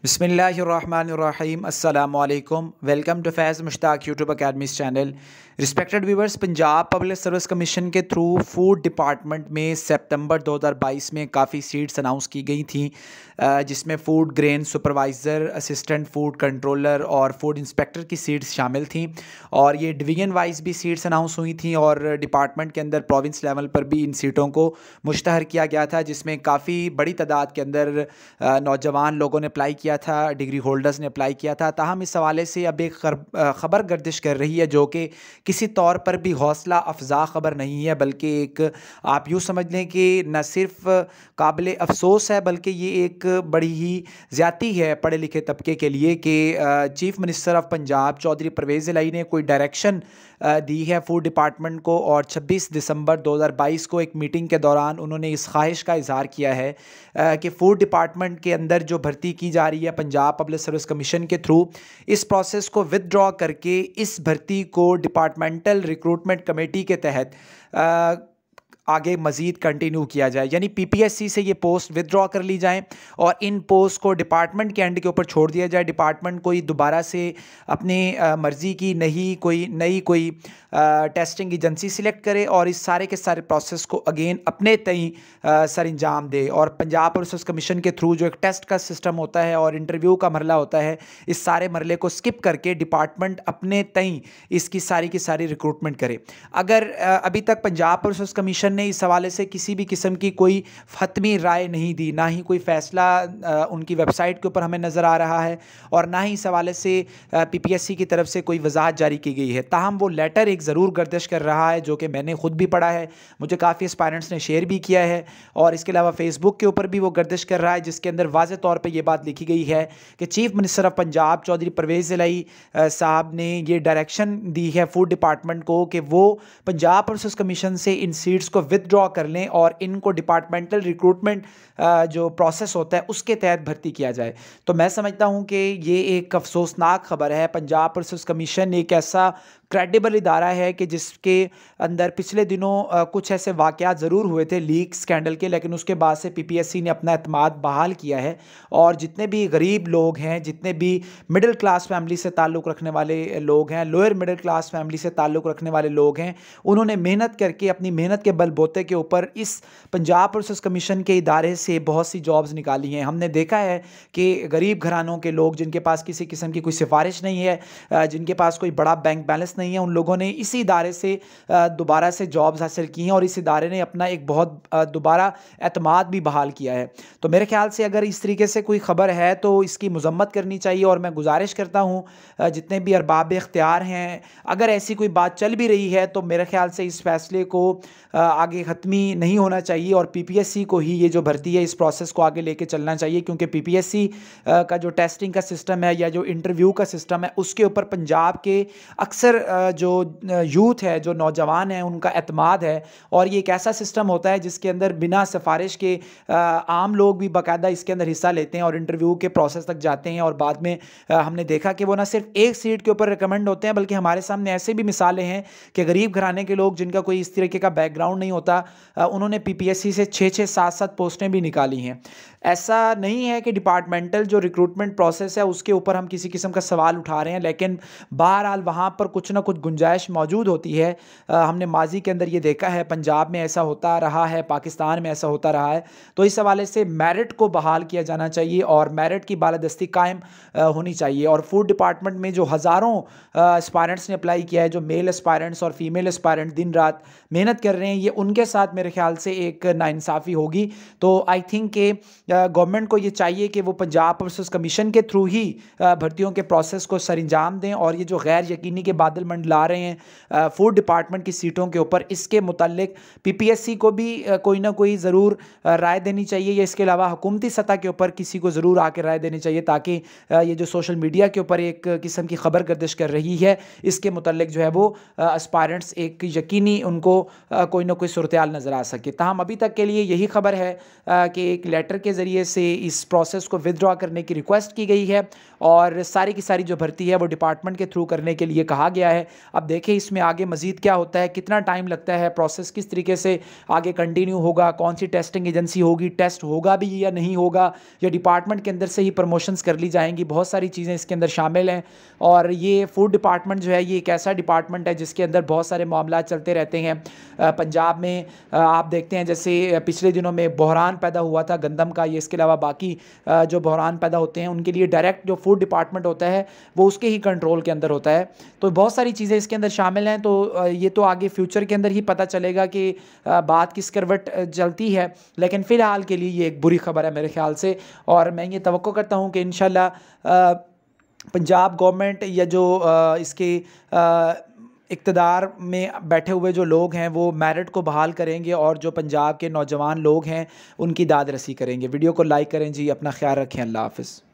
बिस्मिल्लाहिर्रहमानिर्रहीम अस्सलामुअलैकुम। Welcome to Faiz Mushtaq YouTube Academy's channel. Respected viewers, Punjab public service commission के through food department में सितंबर 2022 में काफ़ी सीट्स अनाउंस की गई थी, जिसमें food grain supervisor, assistant food controller और फूड इंस्पेक्टर की सीट्स शामिल थी। और ये डिवीज़न वाइज भी सीट्स अनाउंस हुई थी और डिपार्टमेंट के अंदर प्रोविंस लेवल पर भी इन सीटों को मुश्तहर किया गया था, जिसमें काफ़ी बड़ी तादाद के अंदर नौजवान लोगों ने अप्लाई किया था, डिग्री होल्डर्स ने अप्लाई किया था। ताहम इस हवाले से अब एक ख़बर गर्दिश कर रही है जो कि किसी तौर पर भी हौसला अफजा ख़बर नहीं है, बल्कि एक आप यूँ समझ लें कि न सिर्फ काबिल अफसोस है बल्कि ये एक बड़ी ही ज़्यादती है पढ़े लिखे तबके के लिए कि chief minister of Punjab Chaudhry Pervez Elahi ने कोई डायरेक्शन दी है फूड डिपार्टमेंट को, और 26 दिसंबर 2022 को एक मीटिंग के दौरान उन्होंने इस ख्वाहिश का इजहार किया है कि फ़ूड डिपार्टमेंट के अंदर जो भर्ती की जा रही है पंजाब पब्लिक सर्विस कमीशन के थ्रू, इस प्रोसेस को विदड्रॉ करके इस भर्ती को डिपार्टमेंटल रिक्रूटमेंट कमेटी के तहत आगे मज़ीद कंटिन्यू किया जाए। यानी पीपीएससी से ये पोस्ट विदड्रॉ कर ली जाएं और इन पोस्ट को डिपार्टमेंट के एंड के ऊपर छोड़ दिया जाए। डिपार्टमेंट कोई दोबारा से अपनी मर्ज़ी की नई टेस्टिंग एजेंसी सिलेक्ट करे और इस सारे के सारे प्रोसेस को अगेन अपने तई सर अंजाम दे। और पंजाब पब्लिक सर्विस कमीशन के थ्रू जो एक टेस्ट का सिस्टम होता है और इंटरव्यू का मरला होता है, इस सारे मरले को स्किप करके डिपार्टमेंट अपने तई इसकी सारी की सारी रिक्रूटमेंट करे। अगर अभी तक पंजाब पब्लिक सर्विस कमीशन ने इस हवाले से किसी भी किस्म की कोई हतमी राय नहीं दी, ना ही कोई फ़ैसला उनकी वेबसाइट के ऊपर हमें नज़र आ रहा है और ना ही इस हवाले से पीपीएससी की तरफ से कोई वजाहत जारी की गई है। ताहम वो लेटर एक ज़रूर गर्दिश कर रहा है जो कि मैंने ख़ुद भी पढ़ा है, मुझे काफ़ी एस्पायरेंट्स ने शेयर भी किया है और इसके अलावा फ़ेसबुक के ऊपर भी वो गर्दिश कर रहा है, जिसके अंदर वाज़ेह तौर पर यह बात लिखी गई है कि chief minister of Punjab Chaudhry Pervez Elahi साहब ने ये डायरेक्शन दी है फूड डिपार्टमेंट को कि वो पंजाब पब्लिक सर्विस कमीशन से इन सीट्स को विदड्रॉ कर लें और इनको डिपार्टमेंटल रिक्रूटमेंट जो प्रोसेस होता है उसके तहत भर्ती किया जाए। तो मैं समझता हूं कि ये एक अफसोसनाक ख़बर है। पंजाब पब्लिक सर्विस कमीशन एक ऐसा क्रेडिबल इदारा है कि जिसके अंदर पिछले दिनों कुछ ऐसे वाक़यात ज़रूर हुए थे लीक स्कैंडल के, लेकिन उसके बाद से पीपीएससी ने अपना एतमाद बहाल किया है और जितने भी गरीब लोग हैं, जितने भी मिडिल क्लास फैमिली से ताल्लुक़ रखने वाले लोग हैं, लोअर मिडिल क्लास फैमिली से ताल्लुक़ रखने वाले लोग हैं, उन्होंने मेहनत करके अपनी मेहनत के बलबूते के ऊपर इस पंजाब पब्लिक सर्विस कमीशन के इदारे से बहुत सी जॉब्स निकाली हैं। हमने देखा है कि गरीब घरानों के लोग जिनके पास किसी किस्म की कोई सिफारिश नहीं है, जिनके पास कोई बड़ा बैंक बैलेंस नहीं है, उन लोगों ने इसी इदारे से दोबारा से जॉब्स हासिल की हैं और इस इदारे ने अपना एक बहुत दोबारा एतमाद भी बहाल किया है। तो मेरे ख्याल से अगर इस तरीके से कोई ख़बर है तो इसकी मज़म्मत करनी चाहिए और मैं गुजारिश करता हूँ जितने भी अरबाब इख्तियार हैं, अगर ऐसी कोई बात चल भी रही है तो मेरे ख्याल से इस फैसले को आगे ख़त्मी नहीं होना चाहिए और पीपीएससी को ही ये जो भर्ती है इस प्रोसेस को आगे लेके चलना चाहिए, क्योंकि पीपीएससी का जो टेस्टिंग का सिस्टम है या जो इंटरव्यू का सिस्टम है उसके ऊपर पंजाब के अक्सर जो यूथ है, जो नौजवान हैं, उनका एतमाद है। और ये एक ऐसा सिस्टम होता है जिसके अंदर बिना सिफारिश के आम लोग भी बाकायदा इसके अंदर हिस्सा लेते हैं और इंटरव्यू के प्रोसेस तक जाते हैं और बाद में हमने देखा कि वो ना सिर्फ एक सीट के ऊपर रिकमेंड होते हैं, बल्कि हमारे सामने ऐसे भी मिसालें हैं कि गरीब घराने के लोग जिनका कोई इस तरीके का बैकग्राउंड नहीं होता, उन्होंने पीपीएससी से 6-6, 7-7 पोस्टें भी निकाली हैं। ऐसा नहीं है कि डिपार्टमेंटल जो रिक्रूटमेंट प्रोसेस है उसके ऊपर हम किसी किस्म का सवाल उठा रहे हैं, लेकिन बहरहाल वहाँ पर कुछ ना कुछ गुंजाइश मौजूद होती है। हमने माजी के अंदर ये देखा है, पंजाब में ऐसा होता रहा है, पाकिस्तान में ऐसा होता रहा है। तो इस हवाले से मेरिट को बहाल किया जाना चाहिए और मेरिट की बालादस्ती कायम होनी चाहिए। और फूड डिपार्टमेंट में जो हज़ारों एस्पायरेंट्स ने अप्लाई किया है, जो मेल एस्पायरेंट्स और फीमेल एस्पायरेंट दिन रात मेहनत कर रहे हैं, ये उनके साथ मेरे ख्याल से एक नाइंसाफ़ी होगी। तो आई थिंक कि गवर्नमेंट को ये चाहिए कि वो पंजाब पब्लिक सर्विस कमीशन के थ्रू ही भर्तियों के प्रोसेस को सरंजाम दें और ये जो गैर यकीनी के बादल मंडला रहे हैं फूड डिपार्टमेंट की सीटों के ऊपर, इसके मुताल्लिक पीपीएससी को भी कोई ना कोई ज़रूर राय देनी चाहिए या इसके अलावा हुकूमती सतह के ऊपर किसी को ज़रूर आके राय देनी चाहिए, ताकि ये जो सोशल मीडिया के ऊपर एक किस्म की ख़बर गर्दिश कर रही है इसके मुताल्लिक जो है वो एस्पायरेंट्स एक यकीनी उनको कोई ना कोई सूरत हाल नज़र आ सके। ताहम अभी तक के लिए यही खबर है कि एक लेटर के ज़रिए से इस प्रोसेस को विदड्रॉ करने की रिक्वेस्ट की गई है और सारी की सारी जो भर्ती है वो डिपार्टमेंट के थ्रू करने के लिए कहा गया है। अब देखें इसमें आगे मज़ीद क्या होता है, कितना टाइम लगता है, प्रोसेस किस तरीके से आगे कंटिन्यू होगा, कौन सी टेस्टिंग एजेंसी होगी, टेस्ट होगा भी या नहीं होगा, या डिपार्टमेंट के अंदर से ही प्रमोशंस कर ली जाएंगी। बहुत सारी चीज़ें इसके अंदर शामिल हैं। और ये फूड डिपार्टमेंट जो है ये एक ऐसा डिपार्टमेंट है जिसके अंदर बहुत सारे मामला चलते रहते हैं। पंजाब में आप देखते हैं जैसे पिछले दिनों में बहरान पैदा हुआ था गंदम का, ये इसके अलावा बाकी जो बहरान पैदा होते हैं उनके लिए डायरेक्ट जो फूड डिपार्टमेंट होता है वो उसके ही कंट्रोल के अंदर होता है। तो बहुत सारी चीज़ें इसके अंदर शामिल हैं। तो ये तो आगे फ्यूचर के अंदर ही पता चलेगा कि बात किस करवट चलती है, लेकिन फ़िलहाल के लिए ये एक बुरी खबर है मेरे ख्याल से। और मैं ये तवक्को करता हूँ कि इंशाल्लाह पंजाब गवर्नमेंट या जो इसके इक़्तिदार में बैठे हुए जो लोग हैं वो मेरिट को बहाल करेंगे और जो पंजाब के नौजवान लोग हैं उनकी दाद रसी करेंगे। वीडियो को लाइक करें जी, अपना ख्याल रखें, अल्लाह हाफ़िज़।